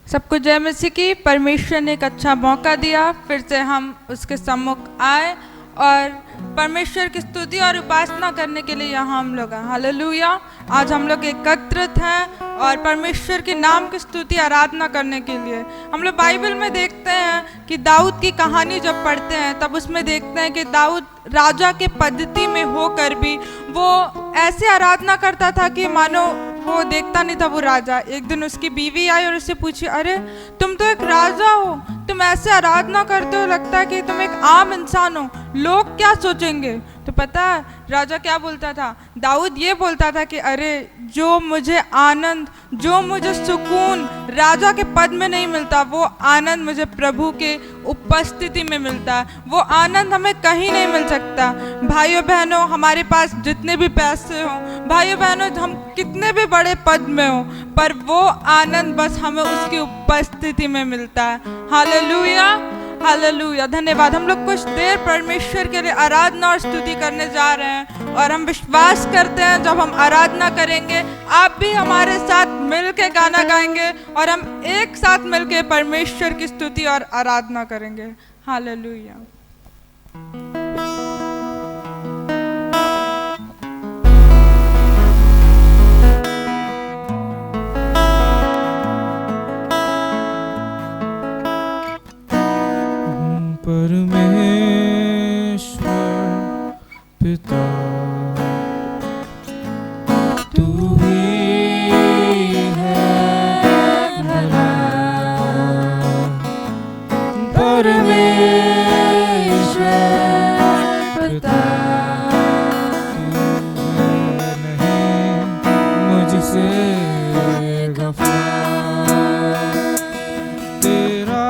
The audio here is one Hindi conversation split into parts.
सबको जय मसीह की। परमेश्वर ने एक अच्छा मौका दिया, फिर से हम उसके सम्मुख आए और परमेश्वर की स्तुति और उपासना करने के लिए यहाँ हम लोग हैं। हालेलुया। आज हम लोग एकत्रित हैं और परमेश्वर के नाम की स्तुति आराधना करने के लिए। हम लोग बाइबल में देखते हैं कि दाऊद की कहानी जब पढ़ते हैं तब उसमें देखते हैं कि दाऊद राजा के पद्धति में होकर भी वो ऐसे आराधना करता था कि मानो वो देखता नहीं था वो राजा। एक दिन उसकी बीवी आई और उससे पूछी, अरे तुम तो एक राजा हो, तुम ऐसे आराधना करते हो, लगता है कि तुम एक आम इंसान हो, लोग क्या सोचेंगे। तो पता है राजा क्या बोलता था? दाऊद ये बोलता था कि अरे जो मुझे आनंद, जो मुझे सुकून राजा के पद में नहीं मिलता, वो आनंद मुझे प्रभु के उपस्थिति में मिलता है। वो आनंद हमें कहीं नहीं मिल सकता। भाइयों बहनों, हमारे पास जितने भी पैसे हों, भाइयों बहनों हम कितने भी बड़े पद में हो, पर वो आनंद बस हमें उसकी उपस्थिति में मिलता है। हालेलुया, हालेलुया, धन्यवाद। हम लोग कुछ देर परमेश्वर के लिए आराधना और स्तुति करने जा रहे हैं और हम विश्वास करते हैं जब हम आराधना करेंगे आप भी हमारे साथ मिलके गाना गाएंगे और हम एक साथ मिलके परमेश्वर की स्तुति और आराधना करेंगे। हालेलुया। परमेश्वर पिता तू ही है भला, परमेश्वर पिता तू है नहीं मुझसे गफा, तेरा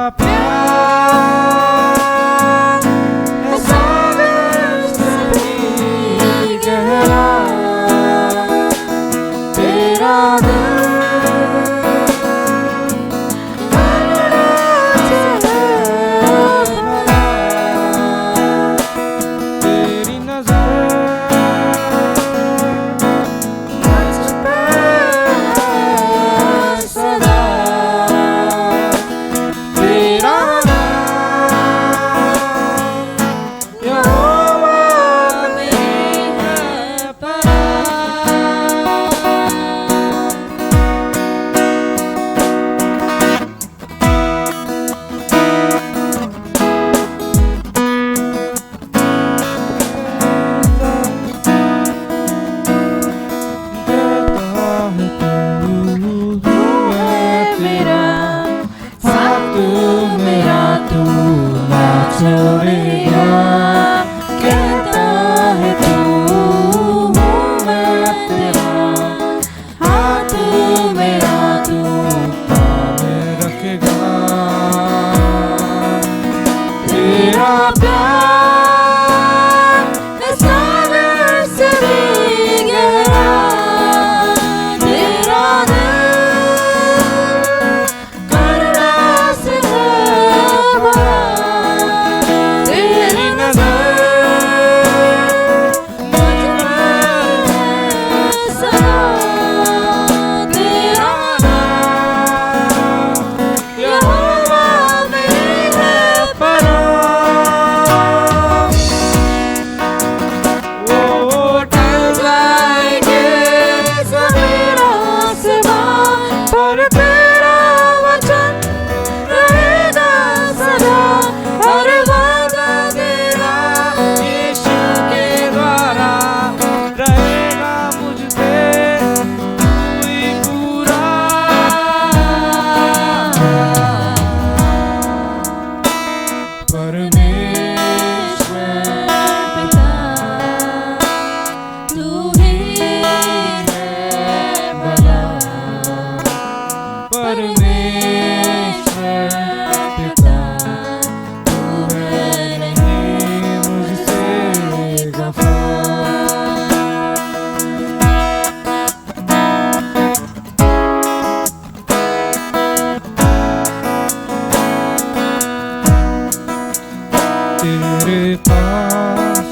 तेरे पास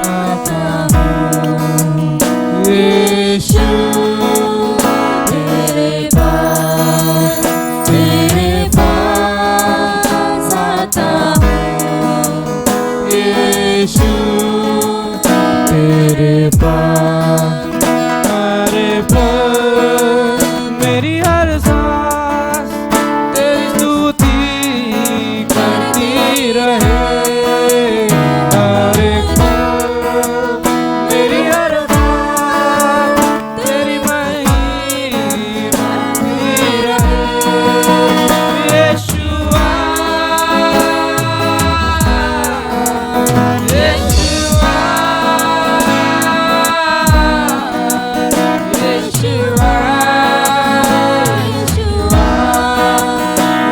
आता हूँ यीशु, तेरे पास तेरे पास। अरे प्रभु मेरी हर सांस तेरी स्तुति करती रहे। अरे प्रभु मेरी हर सांस तेरी महिमा करती रहे। यीशुआ यीशुआ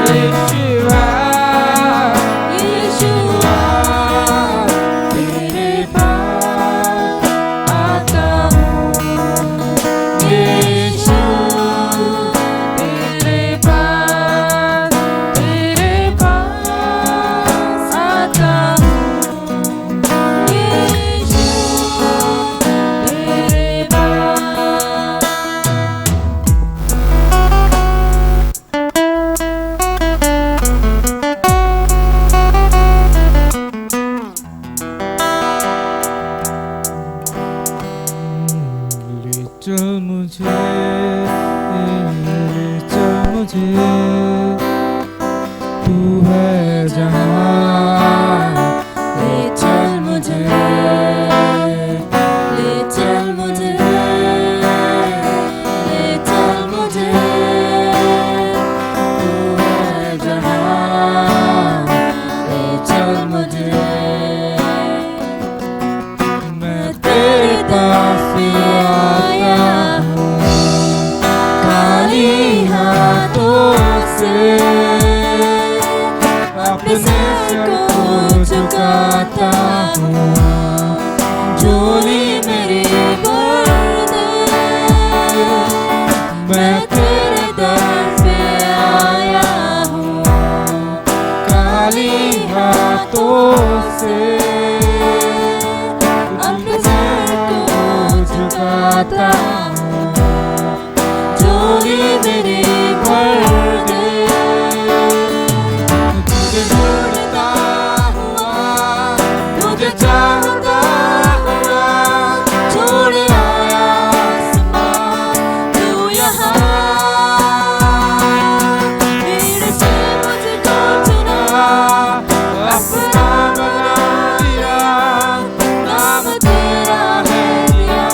यीशुआ यीशुआ तेरे पास आता हूँ। यीशु तेरे पास आता हूँ। यीशु तेरे पास। ले चल मुझे, ले चल मुझे, तू है जहाँ। ले चल मुझे, ले चल मुझे, ले चल मुझे, तू है जहाँ। ले चल मुझे, मैं तेरे पास आया हूँ। खाली हाथों से अपने सर को झुकाता हूँ। झोली मेरी भर दे, मैं तेरे दर पे आया हूँ। खाली हाथों से अपने सर को झुकाता हूँ। झोली मेरी भर दे, तुझे ढूंढता हुआ, तुझे चाहता हुआ, छोड़ आया आसमां तू यहाँ। भीड़ से मुझको चुना, अपना बना दिया, नाम तेरा है दिया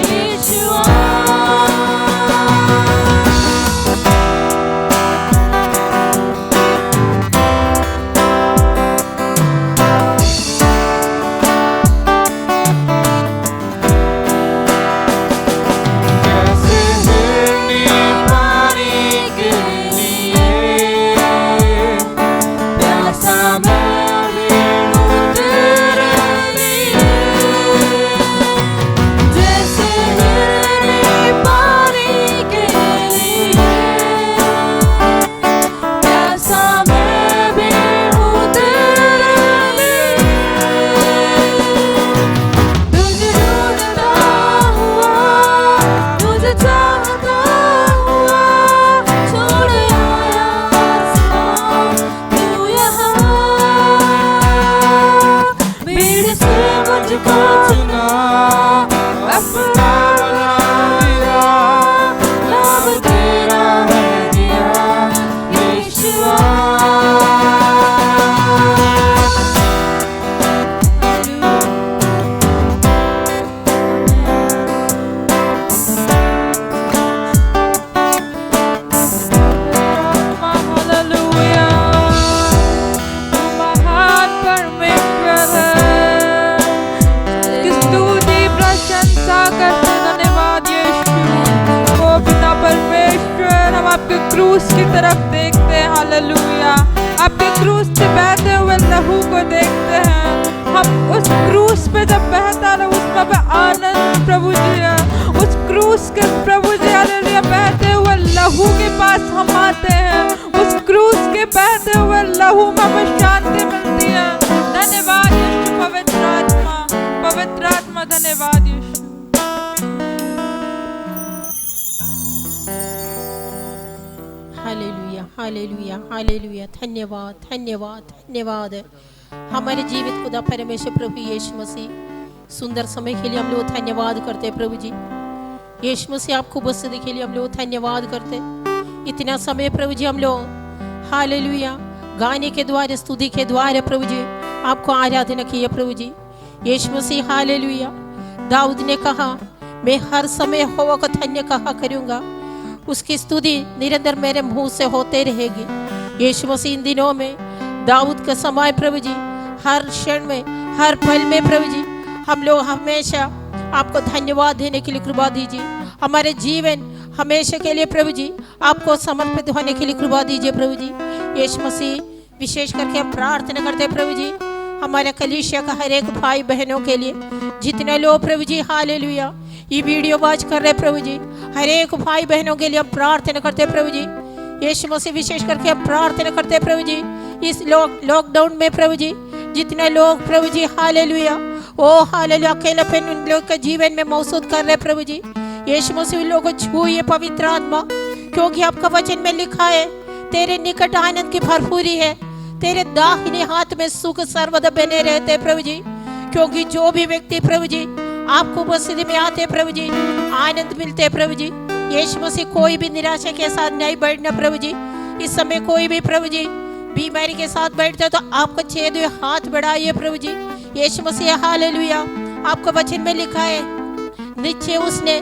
यीशुआ। कैसे हिरनी पानी के लिए, प्यासा मैं भी हूँ तेरे लिए। जैसे हिरनी पानी के लिए, प्यासा मैं भी हूँ तेरे लिए। तुझे ढूंढता हुआ, तुझे चाहता हुआ, छोड़ आया आसमां तू यहाँ। भीड़ से मुझको चुना, अपना बना दिया, नाम तेरा है दिया यीशुआ। हालेलुया, तू महान परमेश्वर है। इसकी स्तुति प्रशंसा करते धन्यवाद यीशु। ओ पिता परमेश्वर, हम आपके क्रूस की तरफ देखते हैं। हालेलुया, आपके क्रूस से बहते हुए लहू को देखते हैं। हम उस क्रूस पे जब बहता ना, उसका पे आनंद प्रभु जी है। उस क्रूस के प्रभु जी हालेलुया बहते हुए लहू के पास हम आते हैं। उस क्रूस के बहते हुए लहू में हमें शांति मिलती है। धन्यवाद यीशु, पवित्र आत्मा धन्यवाद यीशु। Hallelujah hallelujah hallelujah. धन्यवाद धन्यवाद धन्यवाद। हमारे जीवित खुदा परमेश्वर प्रभु यीशु मसीह, सुंदर समय के लिए हम लोग धन्यवाद करते हैं प्रभु जी। यीशु मसीह आपको उपस्थिति के लिए हम लोग धन्यवाद करते हैं। इतना समय प्रभु जी हम लोग हालेलुया गाने के द्वारा, स्तुति के द्वारा प्रभु जी आपको आराधना की है प्रभु जी। यीशु मसीह हालेलुया। दाऊद ने कहा मैं हर समय यहोवा को धन्य कहा करूंगा, उसकी स्तुति निरंतर मेरे मुंह से होते रहेगी। यीशु मसीह इन दिनों में दाऊद का समय प्रभु जी हर क्षण में, हर पल में प्रभु जी हम लोग हमेशा आपको धन्यवाद देने के लिए कृपा दीजिए। हमारे जीवन हमेशा के लिए प्रभु जी आपको समर्पित होने के लिए कृपा दीजिए प्रभु जी। यीशु मसीह विशेष करके हम प्रार्थना करते हैं प्रभु जी हमारे कलीसिया का हर एक भाई बहनों के लिए, जितने लोग प्रभु जी हालेलुया ये वीडियो वॉच कर रहे प्रभु जी, हर एक भाई बहनों के लिए हम प्रार्थना करते हैं प्रभु जी। यीशु मसीह विशेष करके हम प्रार्थना करते हैं प्रभु जी इस लॉकडाउन में प्रभु जी जितने लोग प्रभु जी हालेलुया ओ हालेलुया अकेलापन उन लोग के जीवन में महसूस कर रहे प्रभु जी। यीशु मसीह उन लोगों को छूइए पवित्र आत्मा, क्योंकि आपका वचन में लिखा है तेरे निकट आनंद की भरपूरी है, तेरे दाहिने हाथ में सुख सर्वदा बने रहते प्रभु जी। क्योंकि जो भी व्यक्ति प्रभु जी आपको उपस्थिति में आते प्रभु जी आनंद मिलते प्रभु जी। यीशु मसीह कोई भी निराशा के साथ नहीं बैठना प्रभु जी। इस समय कोई भी प्रभु जी बीमारी के साथ बैठते तो आपको छेद हुए हाथ बढ़ाइए प्रभु जी। यीशु मसीह हालेलुया आपका वचन में लिखा है निश्चय उसने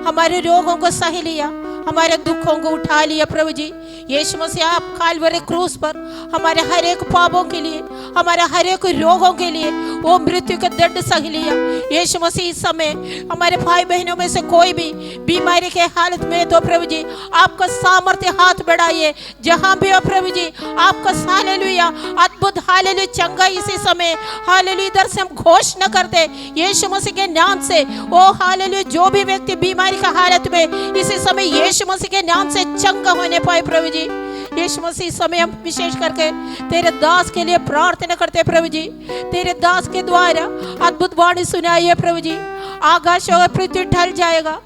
हमारे रोगों को सह लिया, हमारे दुखों को उठा लिया प्रभु जी। यीशु मसीह आप कालवरी क्रूस पर हमारे हर एक पापों के लिए, हमारे हर एक रोगों के लिए वो मृत्यु का दंड सह लिया। यीशु मसीह इस समय हमारे भाई बहनों में से कोई भी बीमारी के हालत में तो प्रभु जी आपका सामर्थ्य हाथ बढ़ाइए, जहां भी हो प्रभु जी आपका हालेलुया अद्भुत हालेलुया चंगा इसी समय हालेलुया इधर से हम घोषणा करते यीशु मसीह के नाम से। ओ हालेलुया जो भी व्यक्ति बीमारी का हालत में इसी समय यीशु मसीह के नाम से चंगा होने पाए प्रभु जी। यीशु मसीह समय हम विशेष करके तेरे दास के लिए प्रार्थना करते हैं प्रभु जी। तेरे दास के द्वारा अद्भुत वाणी सुनाइए प्रभु जी। आकाश और पृथ्वी ढल जाएगा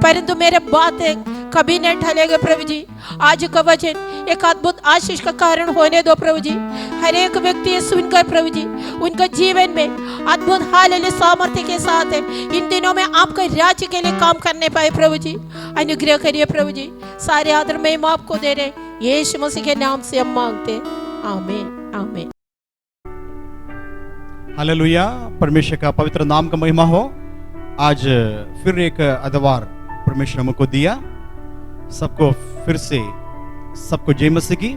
परंतु मेरे बातें कभी नहीं ढलेंगे प्रभु जी। आज का वचन एक अद्भुत आशीष का कारण होने दो प्रभु जी। हर एक व्यक्ति सुनकर प्रभु जी उनका जीवन में अद्भुत हालेलुया सामर्थ्य के साथ है इन दिनों में आपके राज्य के लिए काम करने पाए प्रभु जी। अनुग्रह करिए प्रभु जी। सारे आदर में हम आपको दे रहे यीशु मसीह के नाम से हम मांगते आमीन आमीन। हालेलुया परमेश्वर का पवित्र नाम का महिमा हो। आज फिर एक आदिवार परमेश्वर हमको दिया, सबको फिर से सबको जय मसीह की।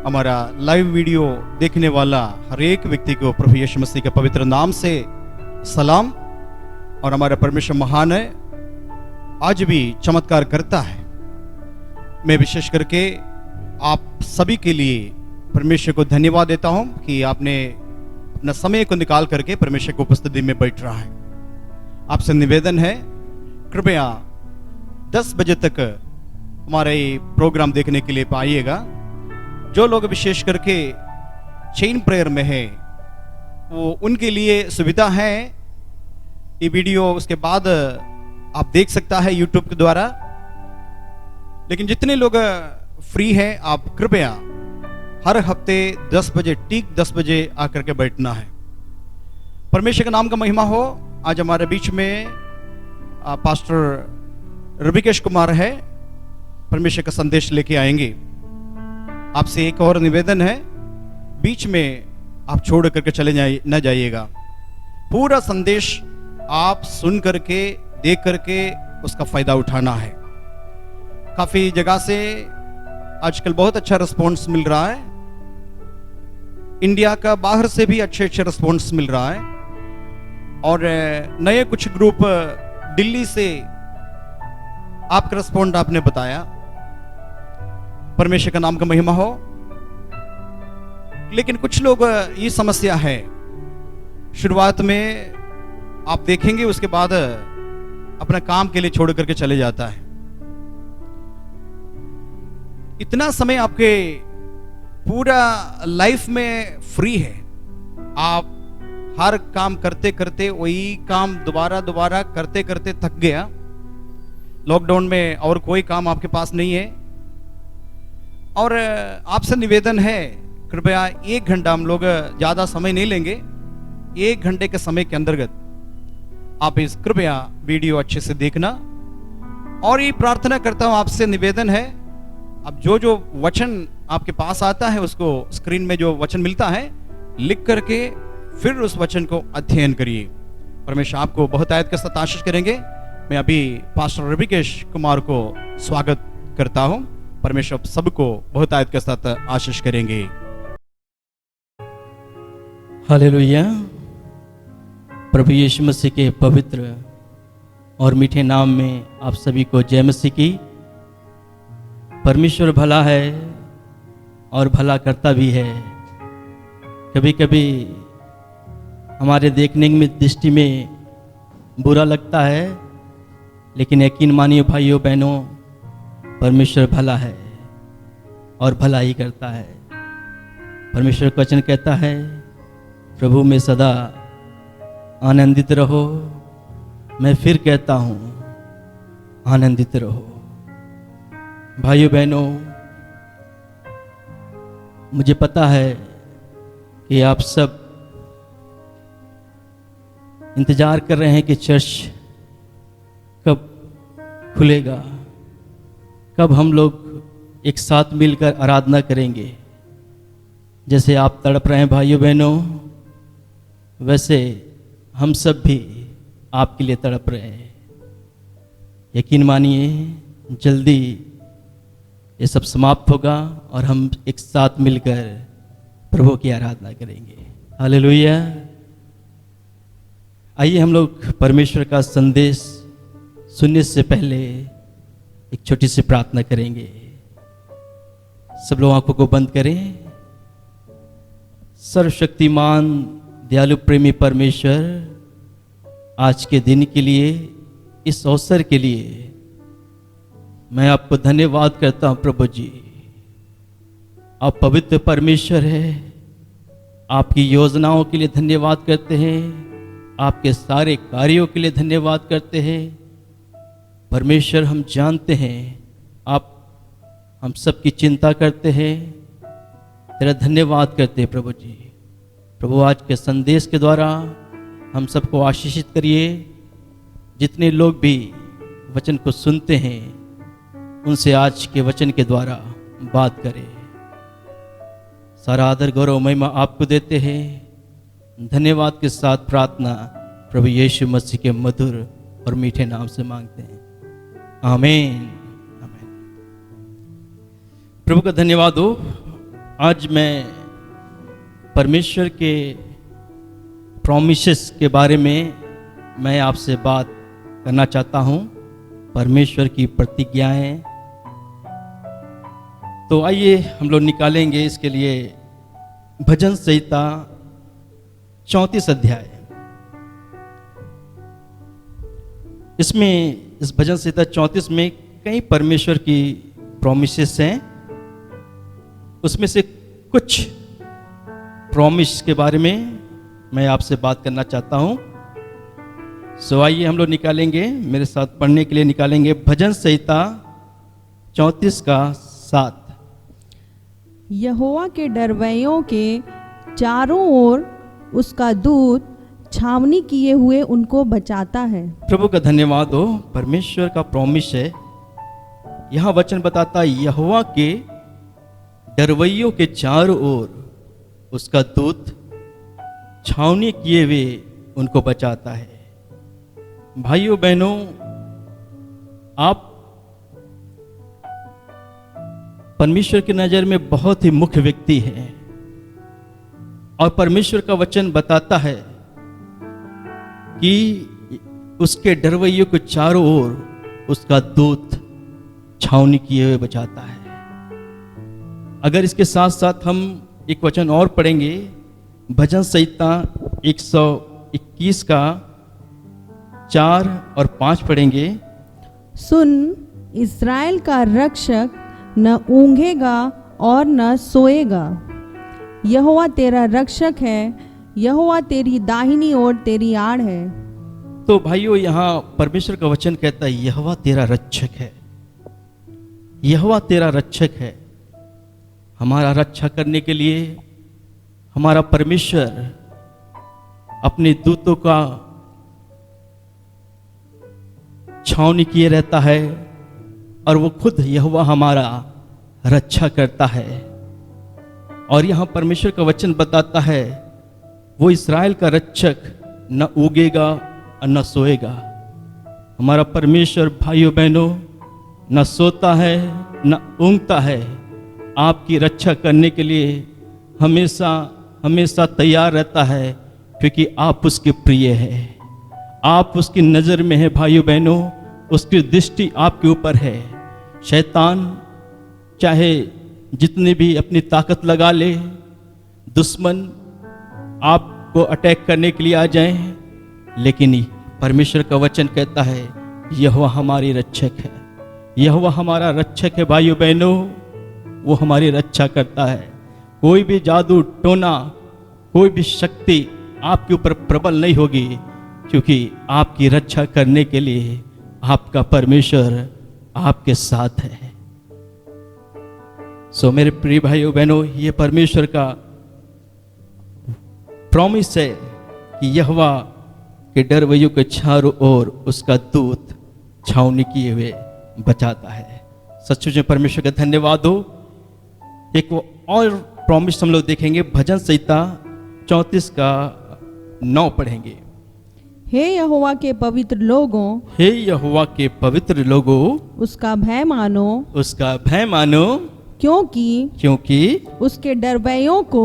हमारा लाइव वीडियो देखने वाला हर एक व्यक्ति को प्रभु यीशु मसीह के पवित्र नाम से सलाम। और हमारा परमेश्वर महान है, आज भी चमत्कार करता है। मैं विशेष करके आप सभी के लिए परमेश्वर को धन्यवाद देता हूं कि आपने अपना समय को निकाल करके परमेश्वर की उपस्थिति में बैठ रहा है। आपसे निवेदन है कृपया 10 बजे तक हमारे प्रोग्राम देखने के लिए आइएगा। जो लोग विशेष करके चेन प्रेयर में है वो उनके लिए सुविधा है, ये वीडियो उसके बाद आप देख सकता है यूट्यूब के द्वारा। लेकिन जितने लोग फ्री हैं आप कृपया हर हफ्ते 10 बजे ठीक 10 बजे आकर के बैठना है। परमेश्वर के नाम का महिमा हो। आज हमारे बीच में पास्टर रविकेश कुमार है, परमेश्वर का संदेश लेके आएंगे। आपसे एक और निवेदन है, बीच में आप छोड़ करके चले न जाइएगा। पूरा संदेश आप सुन करके देख करके उसका फायदा उठाना है। काफी जगह से आजकल बहुत अच्छा रिस्पॉन्स मिल रहा है, इंडिया का बाहर से भी अच्छे रिस्पॉन्स मिल रहा है। और नए कुछ ग्रुप दिल्ली से आपका रिस्पॉन्ड आपने बताया, परमेश्वर का नाम का महिमा हो। लेकिन कुछ लोग ये समस्या है, शुरुआत में आप देखेंगे उसके बाद अपना काम के लिए छोड़ करके चले जाता है। इतना समय आपके पूरा लाइफ में फ्री है, आप हर काम करते करते वही काम दोबारा करते करते थक गया। लॉकडाउन में और कोई काम आपके पास नहीं है। और आपसे निवेदन है कृपया 1 घंटा, हम लोग ज्यादा समय नहीं लेंगे, 1 घंटे के समय के अंतर्गत आप इस कृपया वीडियो अच्छे से देखना। और ये प्रार्थना करता हूं, आपसे निवेदन है, अब जो जो वचन आपके पास आता है उसको स्क्रीन में जो वचन मिलता है लिख करके फिर उस वचन को अध्ययन करिए। परमेश्वर आपको बहुत आयत के साथ आशीष करेंगे। मैं अभी पास्टर रविकेश कुमार को स्वागत करता हूं। परमेश्वर सबको बहुत आयत के साथ आशीष करेंगे। हालेलुया। प्रभु यीशु मसीह के पवित्र और मीठे नाम में आप सभी को जय मसीह की। परमेश्वर भला है और भला करता भी है। कभी कभी हमारे देखने में दृष्टि में बुरा लगता है, लेकिन यकीन मानिए भाइयों बहनों, परमेश्वर भला है और भला ही करता है। परमेश्वर का वचन कहता है, प्रभु में सदा आनंदित रहो। मैं फिर कहता हूँ, आनंदित रहो। भाइयों बहनों, मुझे पता है कि आप सब इंतजार कर रहे हैं कि चर्च कब खुलेगा, कब हम लोग एक साथ मिलकर आराधना करेंगे। जैसे आप तड़प रहे हैं भाइयों बहनों, वैसे हम सब भी आपके लिए तड़प रहे हैं। यकीन मानिए जल्दी ये सब समाप्त होगा और हम एक साथ मिलकर प्रभु की आराधना करेंगे। हालेलुया। आइए हम लोग परमेश्वर का संदेश सुनने से पहले एक छोटी सी प्रार्थना करेंगे। सब लोग आंखों को बंद करें। सर्वशक्तिमान दयालु प्रेमी परमेश्वर, आज के दिन के लिए, इस अवसर के लिए मैं आपको धन्यवाद करता हूं। प्रभु जी, आप पवित्र परमेश्वर है। आपकी योजनाओं के लिए धन्यवाद करते हैं, आपके सारे कार्यों के लिए धन्यवाद करते हैं। परमेश्वर, हम जानते हैं आप हम सबकी चिंता करते हैं, तेरा धन्यवाद करते हैं प्रभु जी। प्रभु, आज के संदेश के द्वारा हम सबको आशीषित करिए। जितने लोग भी वचन को सुनते हैं उनसे आज के वचन के द्वारा बात करें। सारा आदर गौरव महिमा आपको देते हैं। धन्यवाद के साथ प्रार्थना प्रभु यीशु मसीह के मधुर और मीठे नाम से मांगते हैं, आमीन, आमीन। प्रभु का धन्यवाद हो। आज मैं परमेश्वर के प्रॉमिसेस के बारे में मैं आपसे बात करना चाहता हूं। परमेश्वर की प्रतिज्ञाएं। तो आइए हम लोग निकालेंगे इसके लिए भजन संहिता 34 अध्याय। इसमें इस भजन संहिता 34 में कई परमेश्वर की प्रॉमिसेस हैं। उसमें से कुछ प्रॉमिस के बारे में मैं आपसे बात करना चाहता हूं। सो आइए हम लोग निकालेंगे, मेरे साथ पढ़ने के लिए निकालेंगे भजन संहिता 34 का 7। यहोवा के डरवैयों के चारों ओर उसका दूत छावनी किए हुए उनको बचाता है। प्रभु का धन्यवाद हो। परमेश्वर का प्रॉमिस है। यहां वचन बताता है, यहोवा के डरवैयों के चारों ओर उसका दूत छावनी किए हुए उनको बचाता है। भाइयों बहनों, आप परमेश्वर की नजर में बहुत ही मुख्य व्यक्ति हैं और परमेश्वर का वचन बताता है कि उसके डरवैयों को चारों ओर उसका दूत छावनी किए हुए बचाता है। अगर इसके साथ साथ हम एक वचन और पढ़ेंगे, भजन संहिता 121 का 4 और 5 पढ़ेंगे। सुन, इस्राएल का रक्षक न ऊँघेगा और न सोएगा। यहोवा तेरा रक्षक है, यहोवा तेरी दाहिनी ओर तेरी आड़ है। तो भाइयों, यहाँ परमेश्वर का वचन कहता है, यहोवा तेरा रक्षक है, यहोवा तेरा रक्षक है। हमारा रक्षा करने के लिए हमारा परमेश्वर अपने दूतों का छावनी किए रहता है और वो खुद यहोवा हमारा रक्षा करता है। और यहाँ परमेश्वर का वचन बताता है वो इस्राएल का रक्षक न उगेगा और न सोएगा। हमारा परमेश्वर भाइयों बहनों न सोता है न ऊँगता है, आपकी रक्षा करने के लिए हमेशा हमेशा तैयार रहता है, क्योंकि आप उसके प्रिय हैं, आप उसकी नज़र में हैं भाइयों बहनों, उसकी दृष्टि आपके ऊपर है। शैतान चाहे जितनी भी अपनी ताकत लगा ले, दुश्मन आपको अटैक करने के लिए आ जाए, लेकिन परमेश्वर का वचन कहता है यहोवा हमारी रक्षक है, यहोवा हमारा रक्षक है भाइयों बहनों, वो हमारी रक्षा करता है। कोई भी जादू टोना, कोई भी शक्ति आपके ऊपर प्रबल नहीं होगी, क्योंकि आपकी रक्षा करने के लिए आपका परमेश्वर आपके साथ है। सो मेरे प्रिय भाइयों बहनों, ये परमेश्वर का प्रॉमिस है कि यहोवा के डरवैयों के चारों ओर उसका दूत छावनी किए हुए बचाता है। सचमुच में परमेश्वर का धन्यवाद हो। एक वो और प्रॉमिस हम लोग देखेंगे, भजन संहिता 34 का 9 पढ़ेंगे। हे यहोवा के पवित्र लोगों, हे यहोवा के पवित्र लोगों, उसका भय मानो, उसका भय मानो, क्योंकि उसके डरवैयों को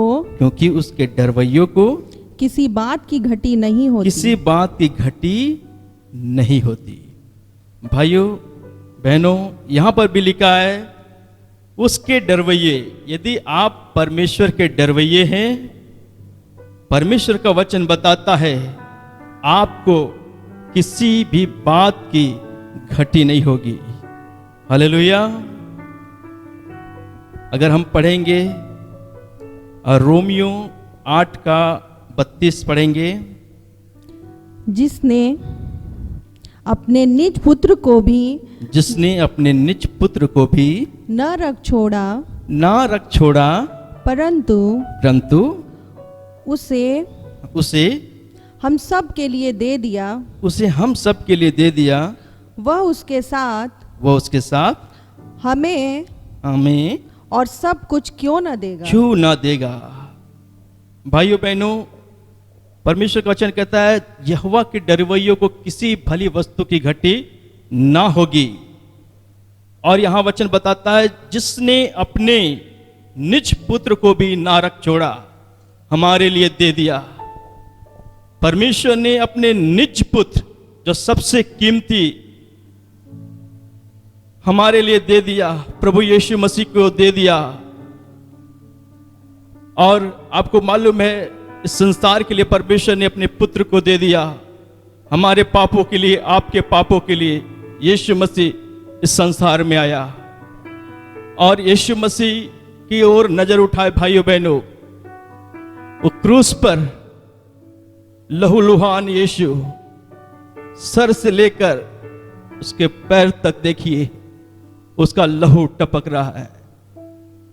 किसी बात की घटी नहीं होती, किसी बात की घटी नहीं होती। भाइयों बहनों, यहाँ पर भी लिखा है उसके डरवैये। यदि आप परमेश्वर के डरवैये हैं, परमेश्वर का वचन बताता है आपको किसी भी बात की घटी नहीं होगी। हालेलुया। अगर हम पढ़ेंगे और रोमियो 8 का 32 पढ़ेंगे, जिसने अपने निज पुत्र को भी न रख छोड़ा, परंतु उसे हम सब के लिए दे दिया, वह उसके साथ हमें और सब कुछ क्यों न देगा। भाइयों बहनों, परमेश्वर का वचन कहता है यहोवा के डरवैयों को किसी भली वस्तु की घटी ना होगी। और यहां वचन बताता है जिसने अपने निज पुत्र को भी ना रख छोड़ा, हमारे लिए दे दिया। परमेश्वर ने अपने निज पुत्र जो सबसे कीमती हमारे लिए दे दिया, प्रभु यीशु मसीह को दे दिया। और आपको मालूम है इस संसार के लिए परमेश्वर ने अपने पुत्र को दे दिया, हमारे पापों के लिए, आपके पापों के लिए यीशु मसीह इस संसार में आया। और यीशु मसीह की ओर नजर उठाए भाइयों बहनों, वो क्रूस पर लहूलुहान यीशु, सर से लेकर उसके पैर तक देखिए उसका लहू टपक रहा है,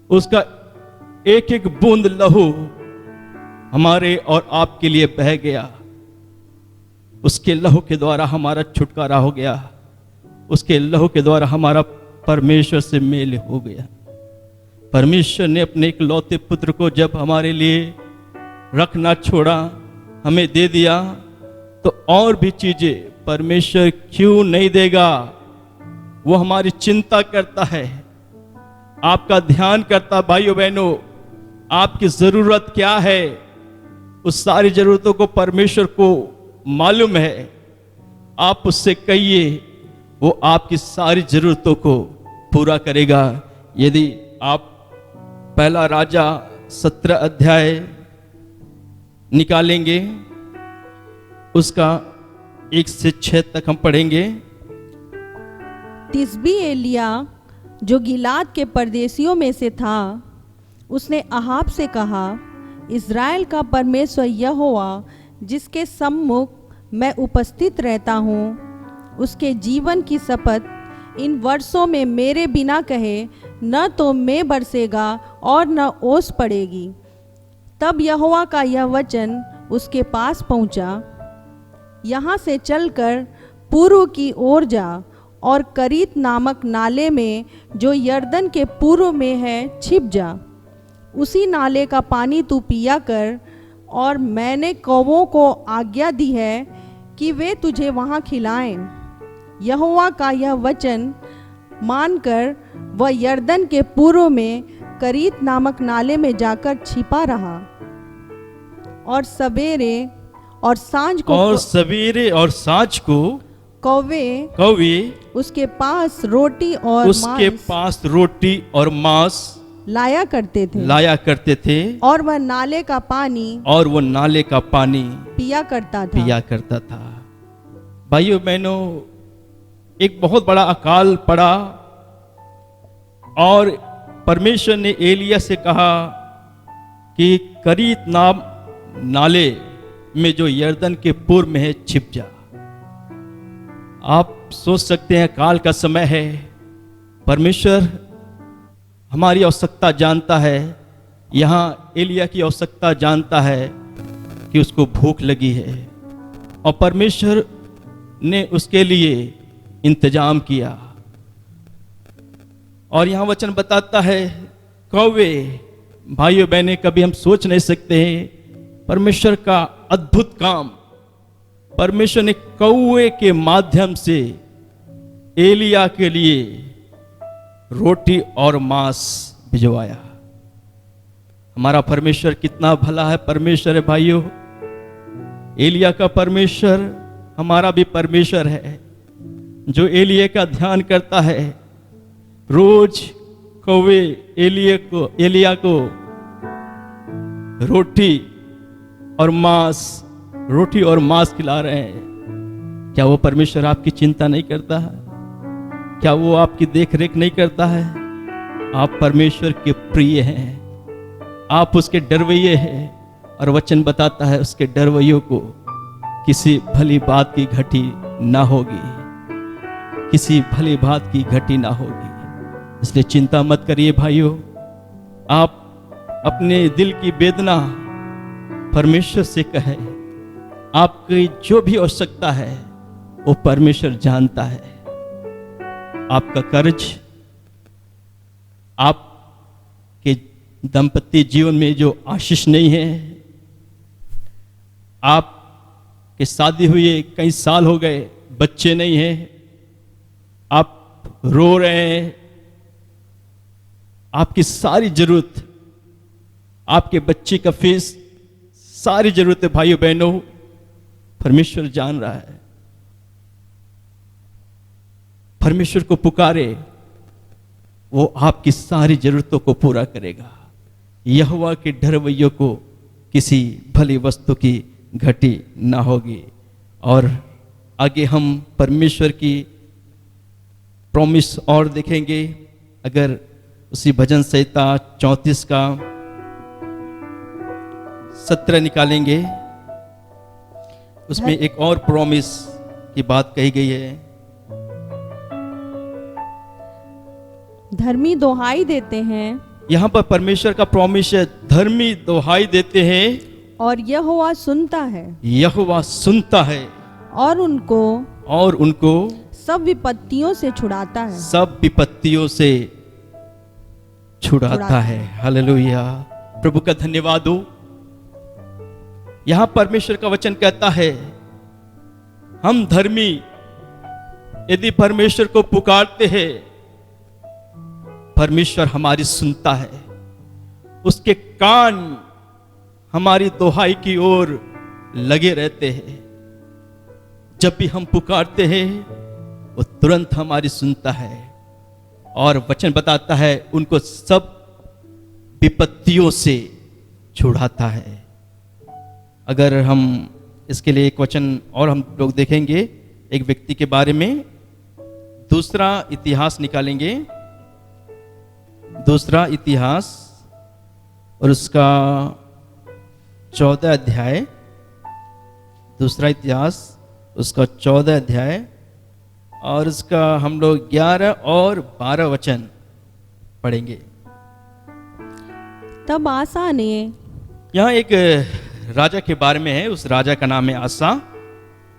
उसका एक एक बूंद लहू हमारे और आपके लिए बह गया। उसके लहू के द्वारा हमारा छुटकारा हो गया, उसके लहू के द्वारा हमारा परमेश्वर से मेल हो गया। परमेश्वर ने अपने एक लौते पुत्र को जब हमारे लिए रखना छोड़ा, हमें दे दिया, तो और भी चीजें परमेश्वर क्यों नहीं देगा। वो हमारी चिंता करता है, आपका ध्यान करता। भाइयों बहनों, आपकी जरूरत क्या है, उस सारी जरूरतों को परमेश्वर को मालूम है। आप उससे कहिए, वो आपकी सारी जरूरतों को पूरा करेगा। यदि आप पहला राजा 17 अध्याय निकालेंगे, उसका 1 से 6 तक हम पढ़ेंगे। तिस्बी एलिया जो गिलाद के परदेशियों में से था, उसने अहाब से कहा, इज़राइल का परमेश्वर यहोवा जिसके सम्मुख मैं उपस्थित रहता हूँ, उसके जीवन की शपथ इन वर्षों में मेरे बिना कहे न तो मैं बरसेगा और न ओस पड़ेगी। तब यहोवा का यह वचन उसके पास पहुँचा, यहाँ से चलकर पूर्व की ओर जा और करीत नामक नाले में जो यरदन के पूर्व में है छिप जा। उसी नाले का पानी तू पिया कर, और मैंने कौवों को आज्ञा दी है कि वे तुझे वहाँ खिलाएं। यहोवा का यह वचन मानकर वह यरदन के पूर्व में करीत नामक नाले में जाकर छिपा रहा। और सवेरे और सांझ को कौवे उसके पास रोटी और मांस लाया करते थे और वह नाले का पानी पिया करता था। भाइयों बहनों, एक बहुत बड़ा अकाल पड़ा और परमेश्वर ने एलिया से कहा कि करीत नाले में जो यरदन के पूर्व में है छिप जा। आप सोच सकते हैं काल का समय है, परमेश्वर हमारी आवश्यकता जानता है। यहाँ एलिया की आवश्यकता जानता है कि उसको भूख लगी है और परमेश्वर ने उसके लिए इंतजाम किया। और यहाँ वचन बताता है कौवे, भाइयों बहनें, कभी हम सोच नहीं सकते हैं परमेश्वर का अद्भुत काम। परमेश्वर ने कौवे के माध्यम से एलिया के लिए रोटी और मांस भिजवाया। हमारा परमेश्वर कितना भला है परमेश्वर है भाइयों। एलिया का परमेश्वर हमारा भी परमेश्वर है, जो एलिया का ध्यान करता है। रोज कौवे एलिया को रोटी और मांस खिला रहे हैं। क्या वो परमेश्वर आपकी चिंता नहीं करता है? क्या वो आपकी देख रेख नहीं करता है? आप परमेश्वर के प्रिय हैं, आप उसके डरवैये हैं। और वचन बताता है उसके डरवैयों को किसी भली बात की घटी ना होगी, किसी भली बात की घटी ना होगी। इसलिए चिंता मत करिए भाइयों, आप अपने दिल की वेदना परमेश्वर से कहें। आपकी जो भी आवश्यकता है वो परमेश्वर जानता है। आपका कर्ज, आपके दाम्पत्य जीवन में जो आशीष नहीं है, आपके शादी हुए कई साल हो गए, बच्चे नहीं हैं, आप रो रहे हैं, आपकी सारी जरूरत, आपके बच्चे का फीस, सारी जरूरतें भाइयों बहनों परमेश्वर जान रहा है। परमेश्वर को पुकारे, वो आपकी सारी जरूरतों को पूरा करेगा। यहोवा के डरवैयों को किसी भली वस्तु की घटी ना होगी। और आगे हम परमेश्वर की प्रॉमिस और देखेंगे। अगर उसी भजन संहिता 34 का 17 निकालेंगे, उसमें एक और प्रॉमिस की बात कही गई है। धर्मी दोहाई देते हैं, यहां पर परमेश्वर का प्रॉमिस है, धर्मी दोहाई देते हैं और यहोवा सुनता है, यहोवा सुनता है और उनको सब विपत्तियों से छुड़ाता है, सब विपत्तियों से छुड़ाता है। हालेलुया, प्रभु का धन्यवाद हो। यहां परमेश्वर का वचन कहता है हम धर्मी यदि परमेश्वर को पुकारते हैं, परमेश्वर हमारी सुनता है। उसके कान हमारी दोहाई की ओर लगे रहते हैं। जब भी हम पुकारते हैं वो तुरंत हमारी सुनता है। और वचन बताता है उनको सब विपत्तियों से छुड़ाता है। अगर हम इसके लिए एक वचन और हम लोग देखेंगे, एक व्यक्ति के बारे में, दूसरा इतिहास निकालेंगे, दूसरा इतिहास और उसका 14 अध्याय, दूसरा इतिहास उसका 14 अध्याय और उसका हम लोग 11 और 12 वचन पढ़ेंगे। तब आसा ने, यहाँ एक राजा के बारे में है, उस राजा का नाम है आसा।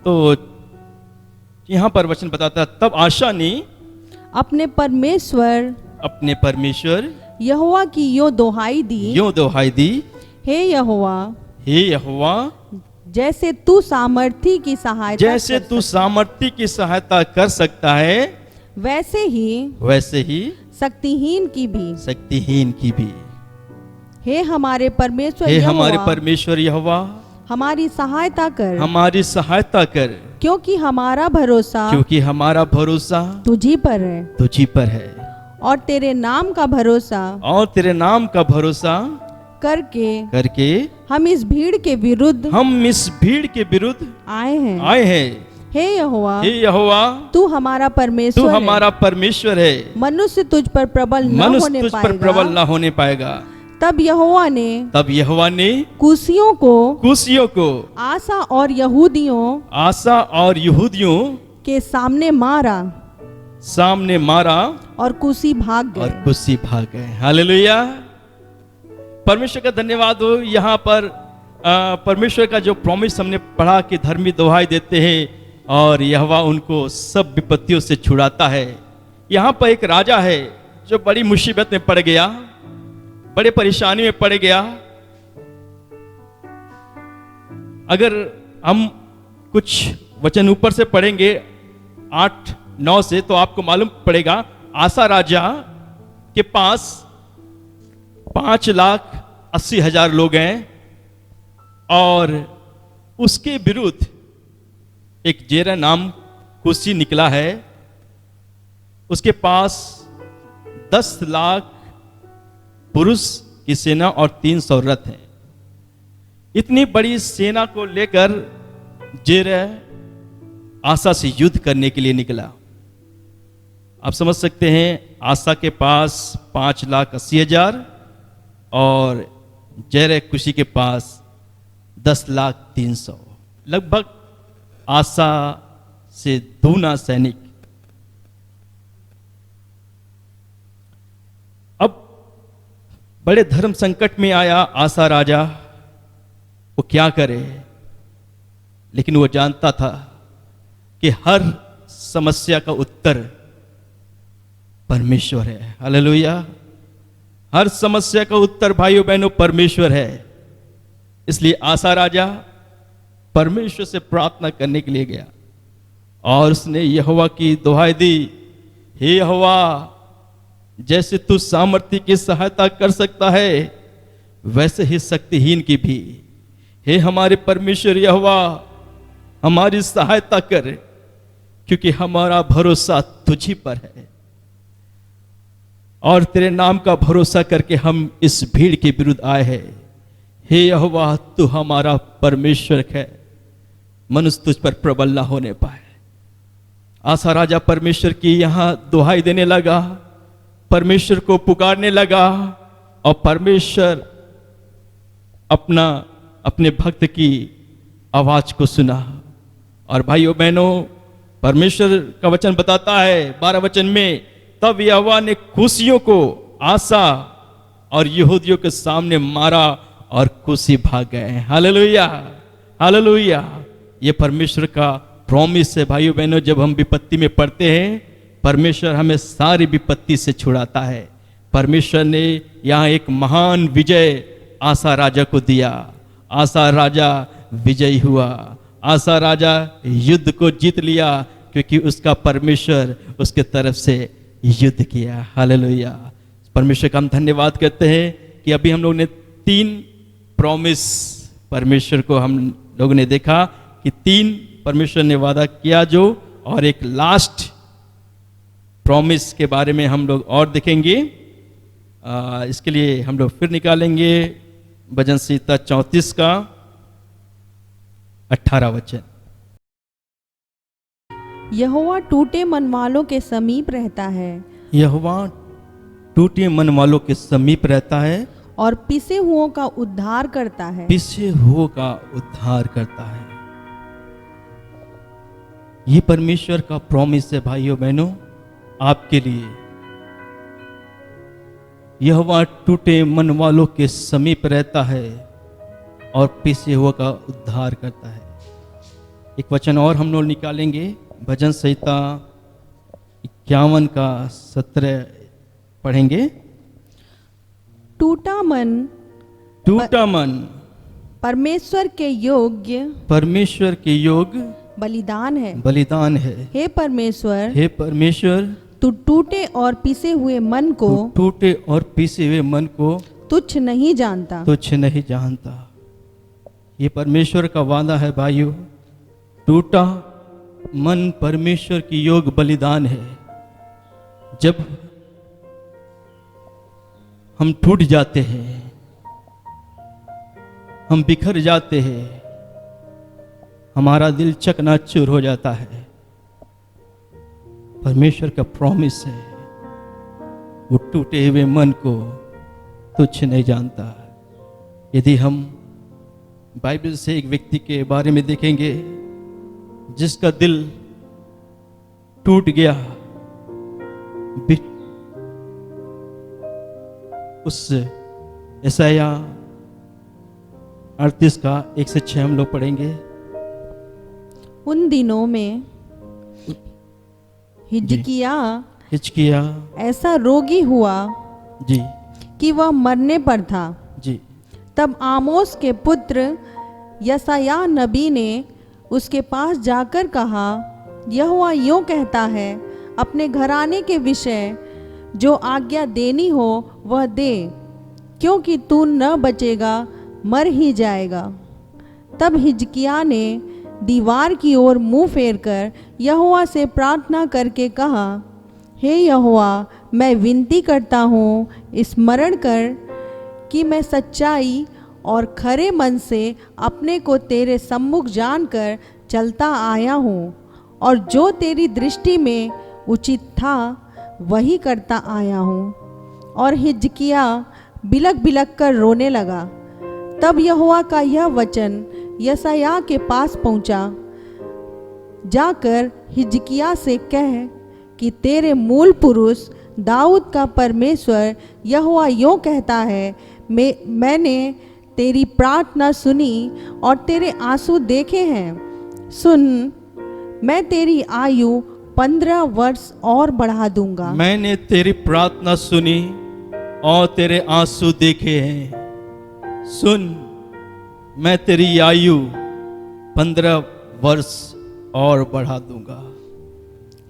तो यहाँ पर वचन बताता है, तब आशा ने अपने परमेश्वर अपने परमेश्वर यहोवा की यो दोहाई दी, यूं दोहाई दी, हे यहोवा, हे यहोवा, जैसे तू सामर्थी की सहायता जैसे कर तू सामर्थ्य की सहायता कर सकता है, वैसे ही वैसे ही शक्तिहीन की भी। शक्तिहीन की भी। हे हमारे परमेश्वर हे हमारे यहोवा, परमेश्वर यहोवा, हमारी सहायता कर, हमारी सहायता कर, क्योंकि हमारा भरोसा क्योंकि हमारा भरोसा तुझी पर है, तुझी पर है, और तेरे नाम का भरोसा और तेरे नाम का भरोसा करके करके हम इस भीड़ के विरुद्ध हम इस भीड़ के विरुद्ध आए हैं। आए हैं। हे यहोवा, हे यहोवा, तू हमारा तू परमेश्वर है। हमारा परमेश्वर है, मनुष्य तुझ पर प्रबल न मनुष्य होने तुझ पर प्रबल पाएगा। ना होने पाएगा। तब यहोवा ने तब यहोवा ने कुशियों को, कुशियों को आसा और यहूदियों आसा और यहूदियों के सामने मारा, सामने मारा, और कुशी भाग और गए। कुशी भाग गए। हालेलुया, परमेश्वर का धन्यवाद हो। यहाँ पर परमेश्वर का जो प्रॉमिस हमने पढ़ा कि धर्मी दोहाई देते हैं और यहोवा उनको सब विपत्तियों से छुड़ाता है। यहाँ पर एक राजा है जो बड़ी मुसीबत में पड़ गया, बड़े परेशानी में पड़ गया। अगर हम कुछ वचन ऊपर से पढ़ेंगे 8-9 से, तो आपको मालूम पड़ेगा आसा राजा के पास 5,80,000 लोग हैं और उसके विरुद्ध एक जेरा नाम कुशी निकला है। उसके पास 10 लाख पुरुष की सेना और 300 रथ हैं। इतनी बड़ी सेना को लेकर जेरा आसा से युद्ध करने के लिए निकला। आप समझ सकते हैं, आसा के पास 5,80,000 और जेरे कुशी के पास 10,300,000, लगभग आसा से दूना सैनिक। अब बड़े धर्म संकट में आया आसा राजा, वो क्या करे, लेकिन वो जानता था कि हर समस्या का उत्तर परमेश्वर है। हालेलुया, हर समस्या का उत्तर भाइयों बहनों परमेश्वर है। इसलिए आसा राजा परमेश्वर से प्रार्थना करने के लिए गया और उसने यहोवा की दुहाई दी, हे यहोवा, जैसे तू सामर्थ्य की सहायता कर सकता है वैसे ही शक्तिहीन की भी। हे हमारे परमेश्वर यहोवा, हमारी सहायता कर, क्योंकि हमारा भरोसा तुझी पर है और तेरे नाम का भरोसा करके हम इस भीड़ के विरुद्ध आए हैं। हे यहोवा, तू हमारा परमेश्वर है, मनुष्य तुझ पर प्रबल ना होने पाए। आसा राजा परमेश्वर की यहां दुहाई देने लगा, परमेश्वर को पुकारने लगा और परमेश्वर अपने भक्त की आवाज को सुना। और भाइयों बहनों, परमेश्वर का वचन बताता है 12 वचन में, तब यहोवा ने कुशियों को आसा और यहूदियों के सामने मारा और कुशी भाग गए। Hallelujah, hallelujah. ये परमेश्वर का प्रॉमिस है भाइयों बहनों। जब हम विपत्ति में पड़ते हैं, परमेश्वर हमें सारी विपत्ति से छुड़ाता है। परमेश्वर ने यहाँ एक महान विजय आसा राजा को दिया। आसा राजा विजयी हुआ, आसा राजा युद्ध को जीत लिया, क्योंकि उसका परमेश्वर उसके तरफ से युद्ध किया। हालेलुया। परमेश्वर का हम धन्यवाद करते हैं कि अभी हम लोग ने 3 प्रॉमिस परमेश्वर को हम लोगों ने देखा कि 3 परमेश्वर ने वादा किया जो, और एक लास्ट प्रॉमिस के बारे में हम लोग और देखेंगे। इसके लिए हम लोग फिर निकालेंगे भजन संहिता 34 का 18 वचन। यहोवा टूटे मन वालों के समीप रहता है, यहोवा टूटे मन वालों के समीप रहता है और पिसे हुओं का उद्धार करता है। पिसे हुओं का उद्धार करता है। ये परमेश्वर का प्रॉमिस है भाइयों बहनों आपके लिए। यहोवा टूटे मन वालों के समीप रहता है और पिसे हुओं का उद्धार करता है। एक वचन और हम लोग निकालेंगे भजन संहिता 51 का 17 पढ़ेंगे। टूटा मन परमेश्वर के योग्य बलिदान है। हे परमेश्वर, तू टूटे और पिसे हुए मन को तुच्छ नहीं जानता। ये परमेश्वर का वादा है भाइयों। टूटा मन परमेश्वर की योग बलिदान है। जब हम टूट जाते हैं, हम बिखर जाते हैं, हमारा दिल चकनाचूर हो जाता है, परमेश्वर का प्रॉमिस है, वो टूटे हुए मन को तुच्छ नहीं जानता। यदि हम बाइबल से एक व्यक्ति के बारे में देखेंगे जिसका दिल टूट गया, उस यशायाह 38 का 1 से 6 हम लोग पढ़ेंगे। उन दिनों में हिजकिया ऐसा रोगी हुआ जी कि वह मरने पर था। जी। तब आमोस के पुत्र यशायाह नबी ने उसके पास जाकर कहा, यहोवा यूं कहता है, अपने घराने के विषय जो आज्ञा देनी हो वह दे, क्योंकि तू न बचेगा, मर ही जाएगा। तब हिजकिय्याह ने दीवार की ओर मुंह फेरकर यहोवा से प्रार्थना करके कहा, हे यहोवा, मैं विनती करता हूँ, स्मरण कर कि मैं सच्चाई और खरे मन से अपने को तेरे सम्मुख जानकर चलता आया हूँ, और जो तेरी दृष्टि में उचित था वही करता आया हूँ। और हिजकिय्याह बिलक बिलक कर रोने लगा। तब यहोवा का यह वचन यशायाह के पास पहुँचा, जाकर हिजकिय्याह से कह कि तेरे मूल पुरुष दाऊद का परमेश्वर यहोवा यूं कहता है, मैंने तेरी प्रार्थना सुनी और तेरे आंसू देखे हैं। सुन, मैं तेरी आयु 15 वर्ष और बढ़ा दूंगा। मैंने तेरी प्रार्थना सुनी और तेरे आंसू देखे हैं। सुन, मैं तेरी आयु 15 वर्ष और बढ़ा दूंगा।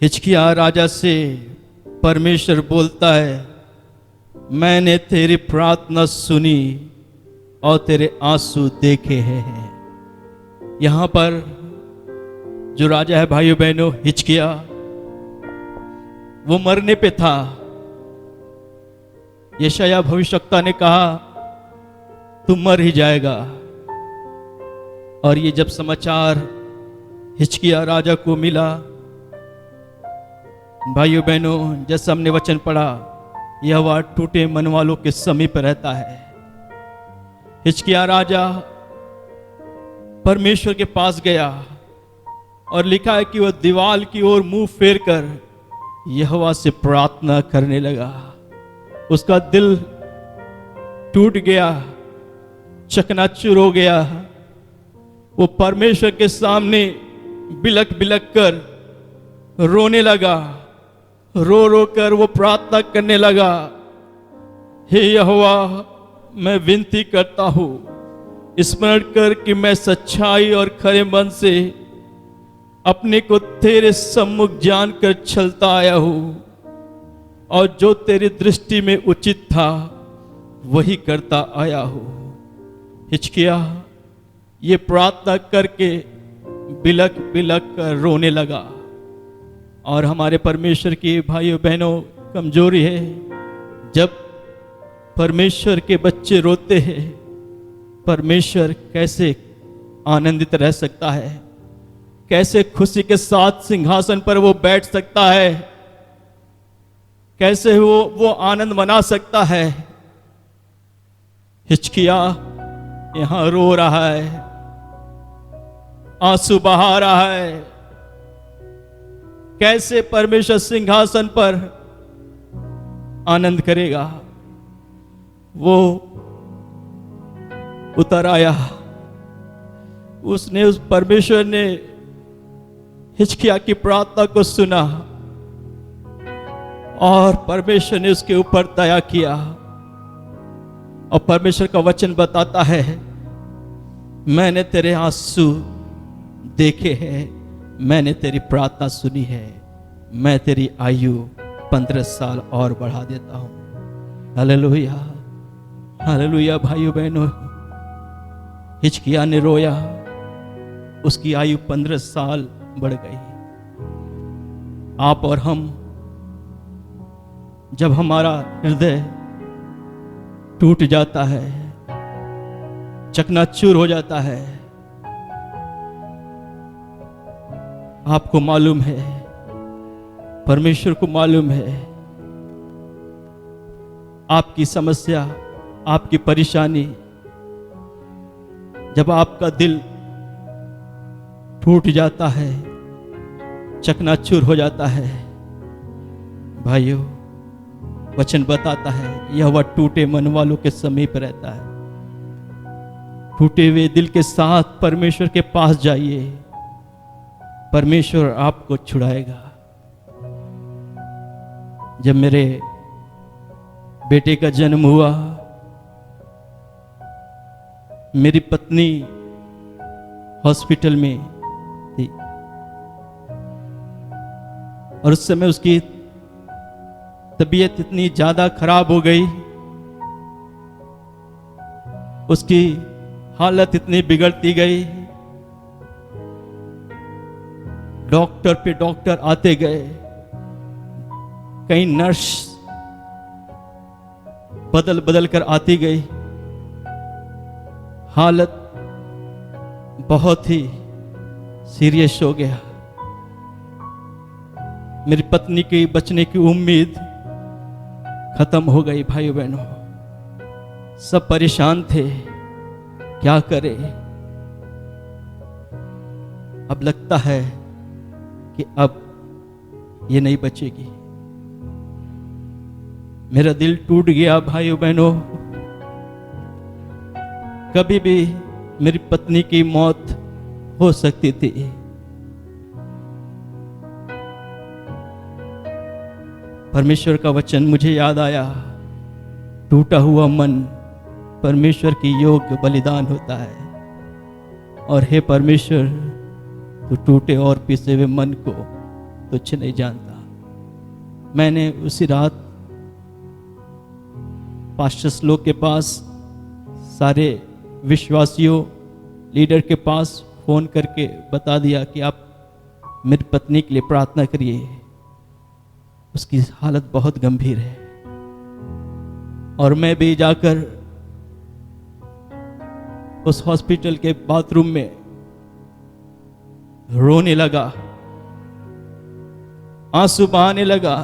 हिजकिय्याह राजा से परमेश्वर बोलता है, मैंने तेरी प्रार्थना सुनी और तेरे आंसू देखे हैं। यहां पर जो राजा है भाइयों बहनों, हिजकिय्याह, वो मरने पे था। यशायाह भविष्यवक्ता ने कहा तू मर ही जाएगा। और ये जब समाचार हिजकिय्याह राजा को मिला, भाइयों बहनों, जैसा हमने वचन पढ़ा, यहोवा टूटे मन वालों के समीप रहता है। हिजकिय्याह राजा परमेश्वर के पास गया और लिखा है कि वह दीवार की ओर मुंह फेर कर यहोवा से प्रार्थना करने लगा। उसका दिल टूट गया, चकनाचूर हो गया। वो परमेश्वर के सामने बिलक बिलक कर रोने लगा। रो रो कर वो प्रार्थना करने लगा, हे यहोवा, मैं विनती करता हूं, स्मरण कर कि मैं सच्चाई और खरे मन से अपने को तेरे सम्मुख जानकर चलता आया हूं, और जो तेरी दृष्टि में उचित था वही करता आया हूं। हिजकिय्याह ये प्रार्थना करके बिलक बिलक कर रोने लगा। और हमारे परमेश्वर की भाइयों बहनों कमजोरी है, जब परमेश्वर के बच्चे रोते हैं, परमेश्वर कैसे आनंदित रह सकता है, कैसे खुशी के साथ सिंहासन पर वो बैठ सकता है, कैसे वो आनंद मना सकता है। हिजकिय्याह यहां रो रहा है, आंसू बहा रहा है। कैसे परमेश्वर सिंहासन पर आनंद करेगा। वो उतर आया, उसने उस परमेश्वर ने हिजकिय्याह की प्रार्थना को सुना और परमेश्वर ने उसके ऊपर दया किया। और परमेश्वर का वचन बताता है, मैंने तेरे आंसू देखे हैं, मैंने तेरी प्रार्थना सुनी है, मैं तेरी आयु 15 साल और बढ़ा देता हूं। Hallelujah, hallelujah. भाइयों बहनों, हिजकिय्याह ने रोया, उसकी आयु 15 साल बढ़ गई। आप और हम, जब हमारा हृदय टूट जाता है, चकनाचूर हो जाता है, आपको मालूम है, परमेश्वर को मालूम है, आपकी समस्या, आपकी परेशानी, जब आपका दिल टूट जाता है, चकनाचूर हो जाता है, भाइयों, वचन बताता है यह वह टूटे मन वालों के समीप रहता है। टूटे हुए दिल के साथ परमेश्वर के पास जाइए, परमेश्वर आपको छुड़ाएगा। जब मेरे बेटे का जन्म हुआ, मेरी पत्नी हॉस्पिटल में थी और उस समय उसकी तबीयत इतनी ज्यादा खराब हो गई, उसकी हालत इतनी बिगड़ती गई, डॉक्टर पे डॉक्टर आते गए, कई नर्स बदल बदल कर आती गई, हालत बहुत ही सीरियस हो गया। मेरी पत्नी की बचने की उम्मीद खत्म हो गई। भाइयों बहनों, सब परेशान थे, क्या करें। अब लगता है कि अब ये नहीं बचेगी। मेरा दिल टूट गया। भाइयों बहनों, कभी भी मेरी पत्नी की मौत हो सकती थी। परमेश्वर का वचन मुझे याद आया, टूटा हुआ मन परमेश्वर की योग्य बलिदान होता है। और हे परमेश्वर, तू टूटे और पिसे हुए मन को तुच्छ नहीं जानता। मैंने उसी रात पास्टर्स लोग के पास, सारे विश्वासियों, लीडर के पास फोन करके बता दिया कि आप मेरी पत्नी के लिए प्रार्थना करिए, उसकी हालत बहुत गंभीर है। और मैं भी जाकर उस हॉस्पिटल के बाथरूम में रोने लगा, आंसू बहाने लगा,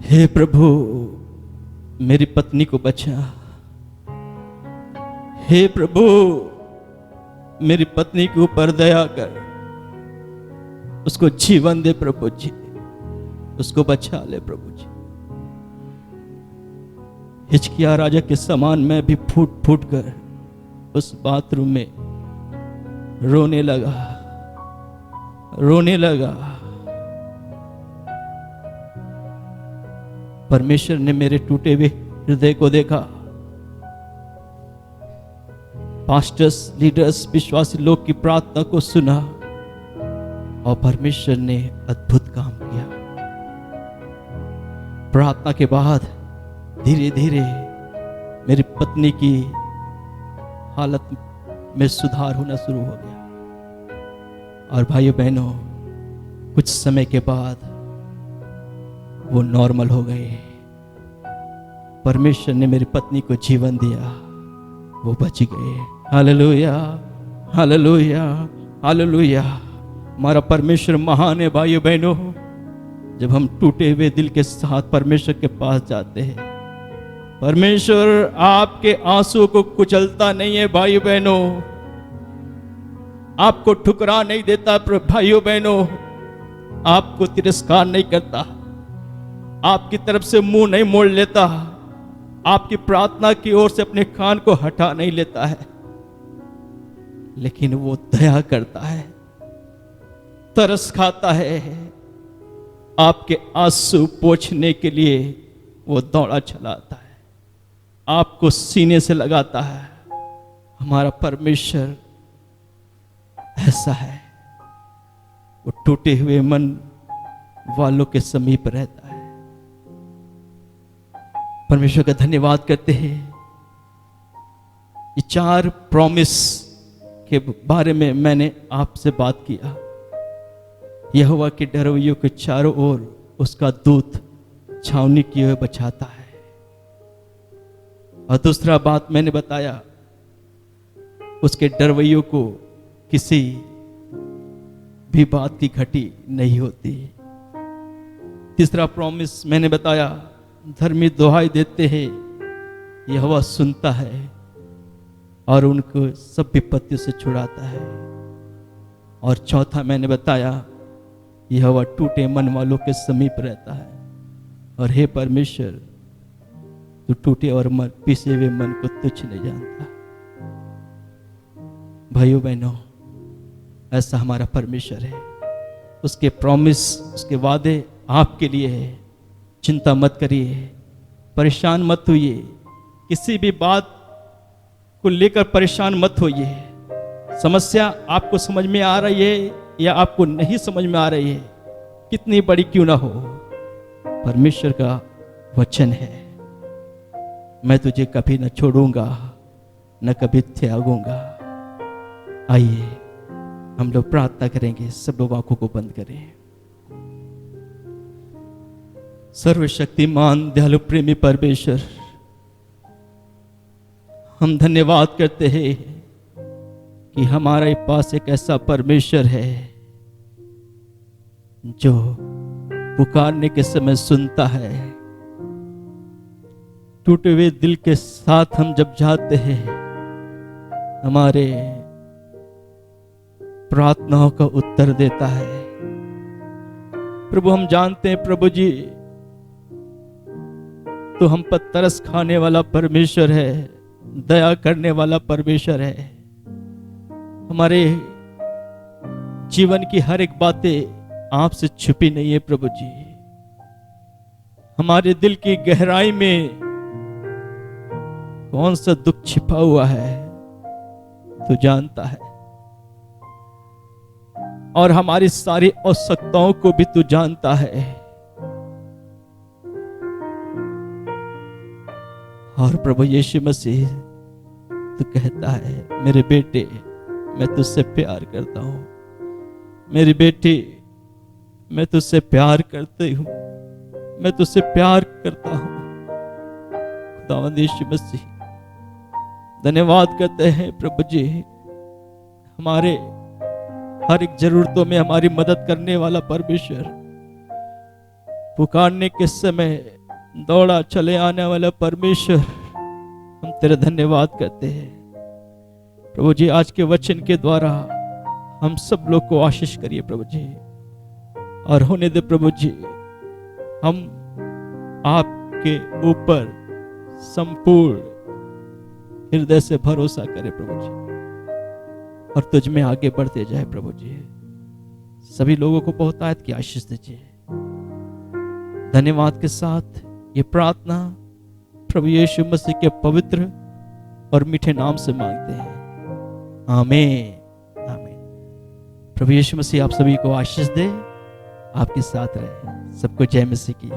हे प्रभु मेरी पत्नी को बचा, हे प्रभु मेरी पत्नी के ऊपर दया कर, उसको जीवन दे प्रभु जी, उसको बचा ले प्रभु जी। हिजकिय्याह राजा के समान मैं भी फूट फूट कर उस बाथरूम में रोने लगा, रोने लगा। परमेश्वर ने मेरे टूटे हुए हृदय को देखा। पास्टर्स, लीडर्स, विश्वासी लोग की प्रार्थना को सुना और परमेश्वर ने अद्भुत काम किया। प्रार्थना के बाद धीरे धीरे मेरी पत्नी की हालत में सुधार होना शुरू हो गया। और भाइयों बहनों, कुछ समय के बाद वो नॉर्मल हो गए। परमेश्वर ने मेरी पत्नी को जीवन दिया, वो बच गए। Hallelujah, hallelujah, hallelujah. हमारा परमेश्वर महान है। भाइयों बहनों, जब हम टूटे हुए दिल के साथ परमेश्वर के पास जाते हैं, परमेश्वर आपके आंसू को कुचलता नहीं है। भाइयों बहनों, आपको ठुकरा नहीं देता। भाइयों बहनों, आपको तिरस्कार नहीं करता, आपकी तरफ से मुंह नहीं मोड़ लेता, आपकी प्रार्थना की ओर से अपने कान को हटा नहीं लेता है, लेकिन वो दया करता है। तरस खाता है, आपके आंसू पोंछने के लिए वो दौड़ा चला आता है, आपको सीने से लगाता है। हमारा परमेश्वर ऐसा है, वो टूटे हुए मन वालों के समीप रहता है। परमेश्वर का धन्यवाद करते हैं। ये 4 प्रॉमिस के बारे में मैंने आपसे बात किया। यहोवा के डरवैयों के चारों ओर उसका दूत छावनी किए हुए बचाता है। और दूसरा बात मैंने बताया, उसके डरवैयों को किसी भी बात की घटी नहीं होती। तीसरा प्रॉमिस मैंने बताया, धर्मी दुहाई देते हैं, यहोवा सुनता है और उनको सब विपत्तियों से छुड़ाता है। और चौथा मैंने बताया, यहोवा टूटे मन वालों के समीप रहता है। और हे परमेश्वर, तू टूटे और पीसे हुए मन को तुच्छ नहीं जानता। भाइयों बहनों, ऐसा हमारा परमेश्वर है। उसके प्रॉमिस, उसके वादे आपके लिए है। चिंता मत करिए, परेशान मत होइए, किसी भी बात को लेकर परेशान मत होइए। समस्या आपको समझ में आ रही है या आपको नहीं समझ में आ रही है, कितनी बड़ी क्यों ना हो, परमेश्वर का वचन है, मैं तुझे कभी न छोड़ूंगा न कभी त्यागूंगा। आइए हम लोग प्रार्थना करेंगे। सब लोग आंखों को बंद करें। सर्वशक्तिमान दयालु प्रेमी परमेश्वर, हम धन्यवाद करते हैं कि हमारे पास एक ऐसा परमेश्वर है जो पुकारने के समय सुनता है। टूटे हुए दिल के साथ हम जब जाते हैं, हमारे प्रार्थनाओं का उत्तर देता है। प्रभु, हम जानते हैं प्रभु जी, तो हम पर तरस खाने वाला परमेश्वर है, दया करने वाला परमेश्वर है। हमारे जीवन की हर एक बातें आपसे छुपी नहीं है प्रभु जी। हमारे दिल की गहराई में कौन सा दुख छिपा हुआ है तू जानता है, और हमारी सारी आवश्यकताओं को भी तू जानता है। और प्रभु यीशु मसीह, तू कहता है, मेरे बेटे मैं तुझसे प्यार करता हूं, मेरी बेटी मैं तुझसे प्यार करती हूं, मैं तुझसे प्यार करता हूं। खुदावंद यीशु मसीह, धन्यवाद करते हैं प्रभु जी, हमारे हर एक जरूरतों में हमारी मदद करने वाला परमेश्वर, पुकारने के समय दौड़ा चले आने वाला परमेश्वर, हम तेरा धन्यवाद करते हैं प्रभु जी। आज के वचन के द्वारा हम सब लोग को आशीष करिए प्रभु जी, और होने दे प्रभु जी, हम आपके ऊपर संपूर्ण हृदय से भरोसा करें प्रभु जी, और तुझ में आगे बढ़ते जाए प्रभु जी। सभी लोगों को बहुतायत की आशीष दीजिए। धन्यवाद के साथ ये प्रार्थना प्रभु यीशु मसीह के पवित्र और मीठे नाम से मांगते हैं, आमीन आमीन। प्रभु यीशु मसीह आप सभी को आशीष दे, आपके साथ रहे। सबको जय मसीह की।